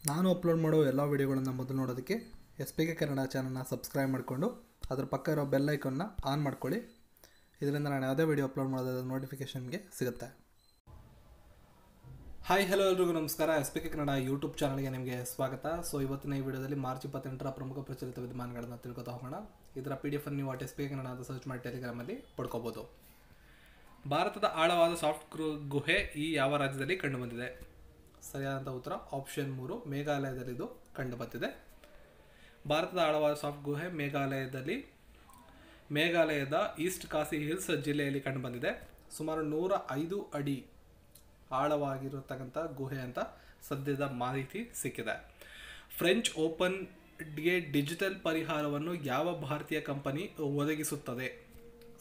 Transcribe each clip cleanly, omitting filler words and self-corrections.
ನಾನು ಅಪ್ಲೋಡ್ ಮಾಡೋ ಎಲ್ಲ ವೀಡಿಯೋಗಳನ್ನು ಮೊದಲು ನೋಡೋದಕ್ಕೆ SPK ಕನ್ನಡ ಚಾನಲ್ನ ಸಬ್ಸ್ಕ್ರೈಬ್ ಮಾಡಿಕೊಂಡು ಅದರ ಪಕ್ಕ ಇರೋ ಬೆಲ್ ಐಕನ್ನ ಆನ್ ಮಾಡ್ಕೊಳ್ಳಿ. ಇದರಿಂದ ನಾನು ಯಾವುದೇ ವೀಡಿಯೋ ಅಪ್ಲೋಡ್ ಮಾಡೋದ್ರ ನೋಟಿಫಿಕೇಷನ್ಗೆ ಸಿಗುತ್ತೆ. ಹಾಯ್ ಹಲೋ ಎಲ್ರಿಗೂ ನಮಸ್ಕಾರ. SPK ಕನ್ನಡ ಯೂಟ್ಯೂಬ್ ಚಾನಲ್ಗೆ ನಿಮಗೆ ಸ್ವಾಗತ. ಸೊ ಇವತ್ತಿನ ಈ ವಿಡಿಯೋದಲ್ಲಿ ಮಾರ್ಚ್ 28ರ ಪ್ರಮುಖ ಪ್ರಚಲಿತ ವಿದ್ಯಮಾನಗಳನ್ನು ತಿಳ್ಕೊತಾ ಹೋಗೋಣ. ಇದರ PDF ಅನ್ನು ನೀವು SPK ಕನ್ನಡ ಅಂತ ಸರ್ಚ್ ಮಾಡಿ ಟೆಲಿಗ್ರಾಮಲ್ಲಿ ಪಡ್ಕೋಬೋದು. ಭಾರತದ ಆಳವಾದ ಸಾಫ್ಟ್ ಗುಹೆ ಈ ಯಾವ ರಾಜ್ಯದಲ್ಲಿ ಕಂಡುಬಂದಿದೆ? ಸರಿಯಾದಂಥ ಉತ್ತರ ಆಪ್ಷನ್ 3 ಮೇಘಾಲಯದಲ್ಲಿ ಇದು ಕಂಡುಬಂದಿದೆ. ಭಾರತದ ಆಳವಾದ ಸಾಫ್ಟ್ ಗುಹೆ ಮೇಘಾಲಯದ ಈಸ್ಟ್ ಖಾಸಿ ಹಿಲ್ಸ್ ಜಿಲ್ಲೆಯಲ್ಲಿ ಕಂಡುಬಂದಿದೆ. ಸುಮಾರು 105 ಅಡಿ ಆಳವಾಗಿರತಕ್ಕಂಥ ಗುಹೆ ಅಂತ ಸದ್ಯದ ಮಾಹಿತಿ ಸಿಕ್ಕಿದೆ. ಫ್ರೆಂಚ್ ಓಪನ್ಗೆ ಡಿಜಿಟಲ್ ಪರಿಹಾರವನ್ನು ಯಾವ ಭಾರತೀಯ ಕಂಪನಿ ಒದಗಿಸುತ್ತದೆ?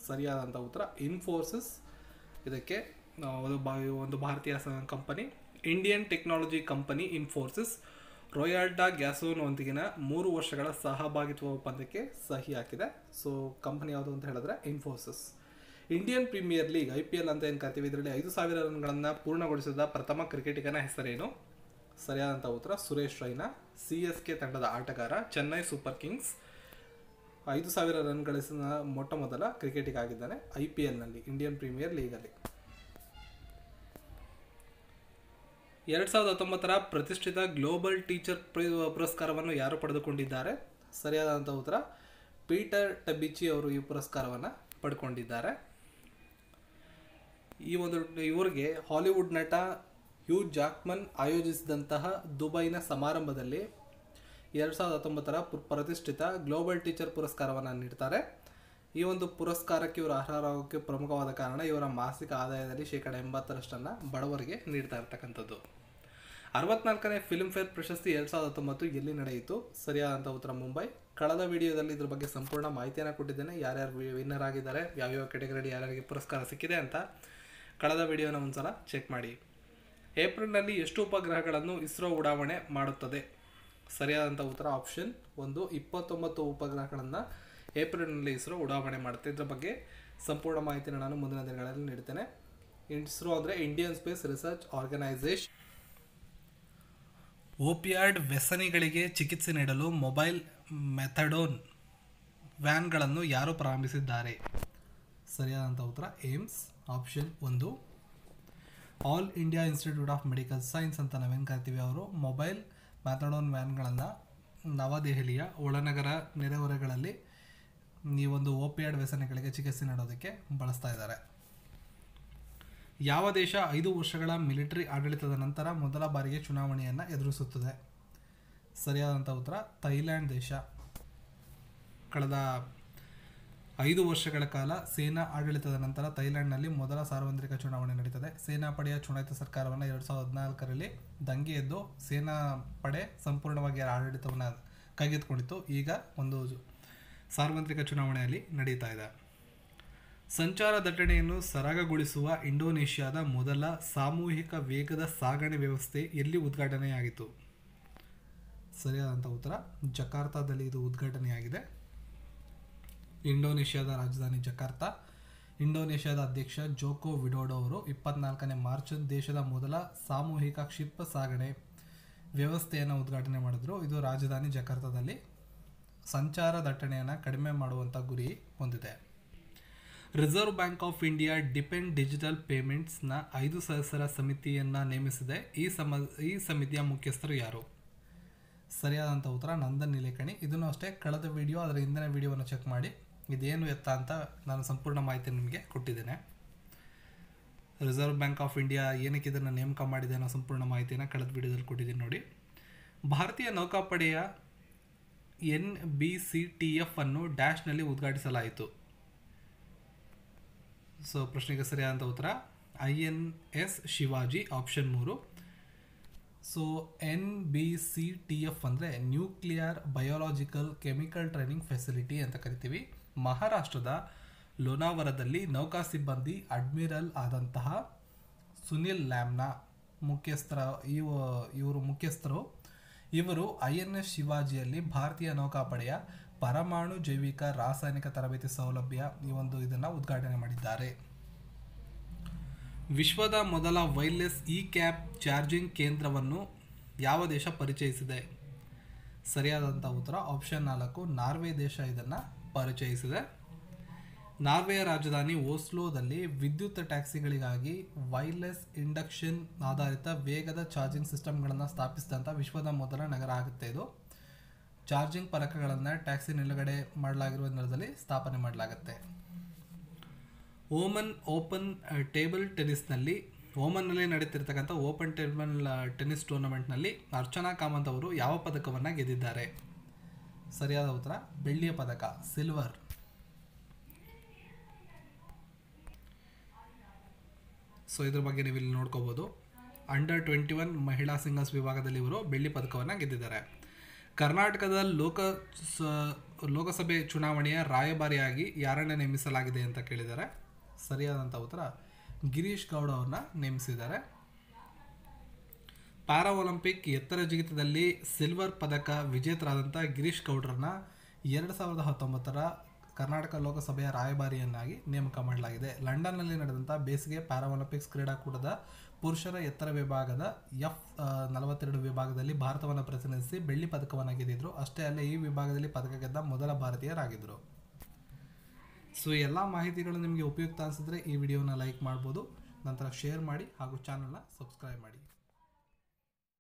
ಸರಿಯಾದಂಥ ಉತ್ತರ ಇನ್ಫೋಸಿಸ್. ಇದಕ್ಕೆ ಒಂದು ಭಾರತೀಯ company Indian technology company Infosys ರೊಯಾಲ್ಟಾ ಗ್ಯಾಸೋನೊಂದಿಗಿನ 3 ವರ್ಷಗಳ ಸಹಭಾಗಿತ್ವ ಒಪ್ಪಂದಕ್ಕೆ ಸಹಿ ಹಾಕಿದೆ. ಸೊ ಕಂಪನಿ ಯಾವುದು ಅಂತ ಹೇಳಿದ್ರೆ Infosys. Indian premier league IPL ಅಂತ ಏನು ಕರಿತೀವಿ, ಇದರಲ್ಲಿ 5,000 ರನ್ಗಳನ್ನು ಪೂರ್ಣಗೊಳಿಸಿದ ಪ್ರಥಮ ಕ್ರಿಕೆಟಿಗನ ಹೆಸರೇನು? ಸರಿಯಾದಂಥ ಉತ್ತರ ಸುರೇಶ್ ರೈನಾ. CSK ತಂಡದ ಆಟಗಾರ. ಚೆನ್ನೈ ಸೂಪರ್ ಕಿಂಗ್ಸ್ 5,000 ರನ್ ಗಳಿಸಿದ ಮೊಟ್ಟ ಮೊದಲ ಕ್ರಿಕೆಟಿಗ ಆಗಿದ್ದಾನೆ IPLನಲ್ಲಿ, ಇಂಡಿಯನ್ ಪ್ರೀಮಿಯರ್ ಲೀಗಲ್ಲಿ. 2019ರ ಪ್ರತಿಷ್ಠಿತ ಗ್ಲೋಬಲ್ ಟೀಚರ್ ಪುರಸ್ಕಾರವನ್ನು ಯಾರು ಪಡೆದುಕೊಂಡಿದ್ದಾರೆ? ಸರಿಯಾದಂಥ ಉತ್ತರ ಪೀಟರ್ ಟಬಿಚಿ ಅವರು ಈ ಪುರಸ್ಕಾರವನ್ನು ಪಡ್ಕೊಂಡಿದ್ದಾರೆ. ಇವರಿಗೆ ಹಾಲಿವುಡ್ ನಟ ಹ್ಯೂ ಜಾಕ್ಮನ್ ಆಯೋಜಿಸಿದಂತಹ ದುಬೈನ ಸಮಾರಂಭದಲ್ಲಿ 2019ರ ಪ್ರತಿಷ್ಠಿತ ಗ್ಲೋಬಲ್ ಟೀಚರ್ ಪುರಸ್ಕಾರವನ್ನು ನೀಡ್ತಾರೆ. ಈ ಒಂದು ಪುರಸ್ಕಾರಕ್ಕೆ ಇವರು ಅರ್ಹರಾಗೋಕ್ಕೆ ಪ್ರಮುಖವಾದ ಕಾರಣ ಇವರ ಮಾಸಿಕ ಆದಾಯದಲ್ಲಿ 80% ಬಡವರಿಗೆ ನೀಡ್ತಾ ಇರ್ತಕ್ಕಂಥದ್ದು. 64ನೇ ಫಿಲ್ಮ್ಫೇರ್ ಪ್ರಶಸ್ತಿ 2019 ಎಲ್ಲಿ ನಡೆಯಿತು? ಸರಿಯಾದಂಥ ಉತ್ತರ ಮುಂಬೈ. ಕಳೆದ ವಿಡಿಯೋದಲ್ಲಿ ಇದ್ರ ಬಗ್ಗೆ ಸಂಪೂರ್ಣ ಮಾಹಿತಿಯನ್ನು ಕೊಟ್ಟಿದ್ದೇನೆ. ಯಾರ್ಯಾರು ವಿನ್ನರ್ ಆಗಿದ್ದಾರೆ, ಯಾವ್ಯಾವ ಕೆಟಗರಿ ಯಾರ್ಯಾರಿಗೆ ಪುರಸ್ಕಾರ ಸಿಕ್ಕಿದೆ ಅಂತ ಕಳೆದ ವಿಡಿಯೋನ ಒಂದ್ಸಲ ಚೆಕ್ ಮಾಡಿ. ಏಪ್ರಿಲ್ನಲ್ಲಿ ಎಷ್ಟು ಉಪಗ್ರಹಗಳನ್ನು ಇಸ್ರೋ ಉಡಾವಣೆ ಮಾಡುತ್ತದೆ? ಸರಿಯಾದಂಥ ಉತ್ತರ ಆಪ್ಷನ್ 1 29 ಉಪಗ್ರಹಗಳನ್ನು ಏಪ್ರಿಲ್ನಲ್ಲಿ ಇಸ್ರೋ ಉಡಾವಣೆ ಮಾಡುತ್ತೆ. ಇದರ ಬಗ್ಗೆ ಸಂಪೂರ್ಣ ಮಾಹಿತಿನ ನಾನು ಮುಂದಿನ ದಿನಗಳಲ್ಲಿ ನೀಡ್ತೇನೆ. ಇಸ್ರೋ ಅಂದರೆ Indian space research organisation. Opioid ವ್ಯಸನಿಗಳಿಗೆ ಚಿಕಿತ್ಸೆ ನೀಡಲು ಮೊಬೈಲ್ ಮೆಥಡೋನ್ ವ್ಯಾನ್ಗಳನ್ನು ಯಾರು ಪ್ರಾರಂಭಿಸಿದ್ದಾರೆ? ಸರಿಯಾದಂಥ ಉತ್ತರ AIIMS. Option 1 all India institute of medical science ಅಂತ ನಾವೇನು ಕರಿತೀವಿ, ಅವರು ಮೊಬೈಲ್ ಮ್ಯಾಥಡೋನ್ ವ್ಯಾನ್ಗಳನ್ನು ನವದೆಹಲಿಯ ಒಳನಗರ ನೆರೆಹೊರೆಗಳಲ್ಲಿ ಈ ಒಂದು ಓಪಿಯಾಯ್ಡ್ ವ್ಯಸನಿಗಳಿಗೆ ಚಿಕಿತ್ಸೆ ನೀಡೋದಕ್ಕೆ ಬಳಸ್ತಾ ಇದ್ದಾರೆ. ಯಾವ ದೇಶ 5 ವರ್ಷಗಳ ಮಿಲಿಟರಿ ಆಡಳಿತದ ನಂತರ ಮೊದಲ ಬಾರಿಗೆ ಚುನಾವಣೆಯನ್ನು ಎದುರಿಸುತ್ತದೆ? ಸರಿಯಾದಂಥ ಉತ್ತರ ಥೈಲ್ಯಾಂಡ್ ದೇಶ. ಕಳೆದ 5 ವರ್ಷಗಳ ಕಾಲ ಸೇನಾ ಆಡಳಿತದ ನಂತರ ಥೈಲ್ಯಾಂಡ್ನಲ್ಲಿ ಮೊದಲ ಸಾರ್ವತ್ರಿಕ ಚುನಾವಣೆ ನಡೀತದೆ. ಸೇನಾ ಪಡೆಯ ಚುನಾಯಿತ ಸರ್ಕಾರವನ್ನು 2014ರಲ್ಲಿ ದಂಗೆ ಎದ್ದು ಸೇನಾ ಪಡೆ ಸಂಪೂರ್ಣವಾಗಿ ಆಡಳಿತವನ್ನು ಕೈಗೆತ್ತಿಕೊಂಡಿತ್ತು. ಈಗ ಒಂದು ಸಾರ್ವತ್ರಿಕ ಚುನಾವಣೆಯಲ್ಲಿ ನಡೀತಾ ಇದೆ. ಸಂಚಾರ ದಟ್ಟಣೆಯನ್ನು ಸರಾಗಗೊಳಿಸುವ ಇಂಡೋನೇಷ್ಯಾದ ಮೊದಲ ಸಾಮೂಹಿಕ ವೇಗದ ಸಾಗಣೆ ವ್ಯವಸ್ಥೆ ಎಲ್ಲಿ ಉದ್ಘಾಟನೆಯಾಗಿತ್ತು? ಸರಿಯಾದಂಥ ಉತ್ತರ ಜಕಾರ್ತಾದಲ್ಲಿ ಇದು ಉದ್ಘಾಟನೆಯಾಗಿದೆ. ಇಂಡೋನೇಷ್ಯಾದ ರಾಜಧಾನಿ ಜಕಾರ್ತಾ. ಇಂಡೋನೇಷ್ಯಾದ ಅಧ್ಯಕ್ಷ ಜೋಕೋ ವಿಡೋಡೋ ಅವರು 24ನೇ ಮಾರ್ಚ್ ದೇಶದ ಮೊದಲ ಸಾಮೂಹಿಕ ಕ್ಷಿಪ್ರ ಸಾಗಣೆ ವ್ಯವಸ್ಥೆಯನ್ನು ಉದ್ಘಾಟನೆ ಮಾಡಿದ್ರು. ಇದು ರಾಜಧಾನಿ ಜಕಾರ್ತಾದಲ್ಲಿ ಸಂಚಾರ ದಟ್ಟಣೆಯನ್ನು ಕಡಿಮೆ ಮಾಡುವಂಥ ಗುರಿ ಹೊಂದಿದೆ. Reserve bank of India depend digital ಪೇಮೆಂಟ್ಸ್ನ 5 ಸದಸ್ಯರ ಸಮಿತಿಯನ್ನು ನೇಮಿಸಿದೆ. ಈ ಸಮಿತಿಯ ಮುಖ್ಯಸ್ಥರು ಯಾರು? ಸರಿಯಾದಂಥ ಉತ್ತರ ನಂದನ್ ನಿಲೇಕಣಿ. ಇದನ್ನು ಅಷ್ಟೇ ಕಳೆದ ವಿಡಿಯೋ ಅದರ ಹಿಂದಿನ ವಿಡಿಯೋವನ್ನು ಚೆಕ್ ಮಾಡಿ, ಇದೇನು ಎತ್ತ ಅಂತ ನಾನು ಸಂಪೂರ್ಣ ಮಾಹಿತಿ ನಿಮಗೆ ಕೊಟ್ಟಿದ್ದೇನೆ. ರಿಸರ್ವ್ ಬ್ಯಾಂಕ್ ಆಫ್ ಇಂಡಿಯಾ ಏನಕ್ಕೆ ಇದನ್ನು ನೇಮಕ ಮಾಡಿದೆ ಅನ್ನೋ ಸಂಪೂರ್ಣ ಮಾಹಿತಿಯನ್ನು ಕಳೆದ ವಿಡಿಯೋದಲ್ಲಿ ಕೊಟ್ಟಿದ್ದೀನಿ ನೋಡಿ. ಭಾರತೀಯ ನೌಕಾಪಡೆಯ NBCTF ಅನ್ನು ಡ್ಯಾಶ್ನಲ್ಲಿ ಉದ್ಘಾಟಿಸಲಾಯಿತು. ಸೊ ಪ್ರಶ್ನೆಗೆ ಸರಿಯಾದಂಥ ಉತ್ತರ INS Shivaji. Option 3. So NBCTF ಅಂದರೆ nuclear biological chemical training facility ಅಂತ ಕರಿತೀವಿ. ಮಹಾರಾಷ್ಟ್ರದ ಲೋನಾವರದಲ್ಲಿ ನೌಕಾ ಸಿಬ್ಬಂದಿ ಅಡ್ಮಿರಲ್ ಆದಂತಹ ಸುನಿಲ್ ಲ್ಯಾಮ್ನಾ ಇವರು INS ಶಿವಾಜಿಯಲ್ಲಿ ಭಾರತೀಯ ನೌಕಾಪಡೆಯ ಪರಮಾಣು ಜೈವಿಕ ರಾಸಾಯನಿಕ ತರಬೇತಿ ಸೌಲಭ್ಯ ಇದನ್ನು ಉದ್ಘಾಟನೆ ಮಾಡಿದ್ದಾರೆ. ವಿಶ್ವದ ಮೊದಲ ವೈರ್ಲೆಸ್ ಇ ಕ್ಯಾಬ್ ಚಾರ್ಜಿಂಗ್ ಕೇಂದ್ರವನ್ನು ಯಾವ ದೇಶ ಪರಿಚಯಿಸಿದೆ? ಸರಿಯಾದಂಥ ಉತ್ತರ ಆಪ್ಷನ್ 4 ನಾರ್ವೆ ದೇಶ ಇದನ್ನು ಪರಿಚಯಿಸಿದೆ. ನಾರ್ವೆಯ ರಾಜಧಾನಿ ಓಸ್ಲೋದಲ್ಲಿ ವಿದ್ಯುತ್ ಟ್ಯಾಕ್ಸಿಗಳಿಗಾಗಿ ವೈರ್ಲೆಸ್ ಇಂಡಕ್ಷನ್ ಆಧಾರಿತ ವೇಗದ ಚಾರ್ಜಿಂಗ್ ಸಿಸ್ಟಮ್ಗಳನ್ನು ಸ್ಥಾಪಿಸಿದಂಥ ವಿಶ್ವದ ಮೊದಲ ನಗರ ಆಗುತ್ತೆ ಇದು. ಚಾರ್ಜಿಂಗ್ ಫಲಕಗಳನ್ನು ಟ್ಯಾಕ್ಸಿ ನಿಲುಗಡೆ ಮಾಡಲಾಗಿರುವ ನೆಲದಲ್ಲಿ ಸ್ಥಾಪನೆ ಮಾಡಲಾಗುತ್ತೆ. ಓಮನ್ ಓಪನ್ ಟೇಬಲ್ ಟೆನ್ನಿಸ್ನಲ್ಲಿ ಓಮನ್ನಲ್ಲಿ ನಡೀತಿರ್ತಕ್ಕಂಥ ಓಪನ್ ಟೇಬಲ್ ಟೆನ್ನಿಸ್ ಟೂರ್ನಮೆಂಟ್ನಲ್ಲಿ ಅರ್ಚನಾ ಕಾಮತ್ ಅವರು ಯಾವ ಪದಕವನ್ನು ಗೆದ್ದಿದ್ದಾರೆ? ಸರಿಯಾದ ಉತ್ತರ ಬೆಳ್ಳಿಯ ಪದಕ, ಸಿಲ್ವರ್. ಸೊ ಇದ್ರ ಬಗ್ಗೆ ನೀವು ಇಲ್ಲಿ ನೋಡ್ಕೋಬೋದು. ಅಂಡರ್ 21 ಮಹಿಳಾ ಸಿಂಗಲ್ಸ್ ವಿಭಾಗದಲ್ಲಿ ಇವರು ಬೆಳ್ಳಿ ಪದಕವನ್ನು ಗೆದ್ದಿದ್ದಾರೆ. ಕರ್ನಾಟಕದ ಲೋಕಸಭೆ ಚುನಾವಣೆಯ ರಾಯಭಾರಿಯಾಗಿ ಯಾರನ್ನು ನೇಮಿಸಲಾಗಿದೆ ಅಂತ ಕೇಳಿದ್ದಾರೆ. ಸರಿಯಾದಂಥ ಉತ್ತರ ಗಿರೀಶ್ ಗೌಡ ಅವ್ರನ್ನ ನೇಮಿಸಿದ್ದಾರೆ. ಪ್ಯಾರಾ ಒಲಿಂಪಿಕ್ ಎತ್ತರ ಜಿಗಿತದಲ್ಲಿ ಸಿಲ್ವರ್ ಪದಕ ವಿಜೇತರಾದಂಥ ಗಿರೀಶ್ ಗೌಡ್ರನ್ನ 2019 ಕರ್ನಾಟಕ ಲೋಕಸಭೆಯ ರಾಯಭಾರಿಯನ್ನಾಗಿ ನೇಮಕ ಮಾಡಲಾಗಿದೆ. ಲಂಡನ್ನಲ್ಲಿ ನಡೆದಂಥ ಬೇಸಿಗೆ ಪ್ಯಾರಾ ಒಲಿಂಪಿಕ್ಸ್ ಕ್ರೀಡಾಕೂಟದ ಪುರುಷರ ಎತ್ತರ ವಿಭಾಗದ F42 ವಿಭಾಗದಲ್ಲಿ ಭಾರತವನ್ನು ಪ್ರತಿನಿಧಿಸಿ ಬೆಳ್ಳಿ ಪದಕವನ್ನು ಗೆದ್ದಿದ್ರು. ಅಷ್ಟೇ ಅಲ್ಲ, ಈ ವಿಭಾಗದಲ್ಲಿ ಪದಕ ಗೆದ್ದ ಮೊದಲ ಭಾರತೀಯರಾಗಿದ್ದರು. ಸೊ ಎಲ್ಲ ಮಾಹಿತಿಗಳು ನಿಮಗೆ ಉಪಯುಕ್ತ ಅನಿಸಿದ್ರೆ ಈ ವಿಡಿಯೋನ ಲೈಕ್ ಮಾಡ್ಬೋದು, ನಂತರ ಶೇರ್ ಮಾಡಿ ಹಾಗೂ ಚಾನಲ್ನ ಸಬ್ಸ್ಕ್ರೈಬ್ ಮಾಡಿ.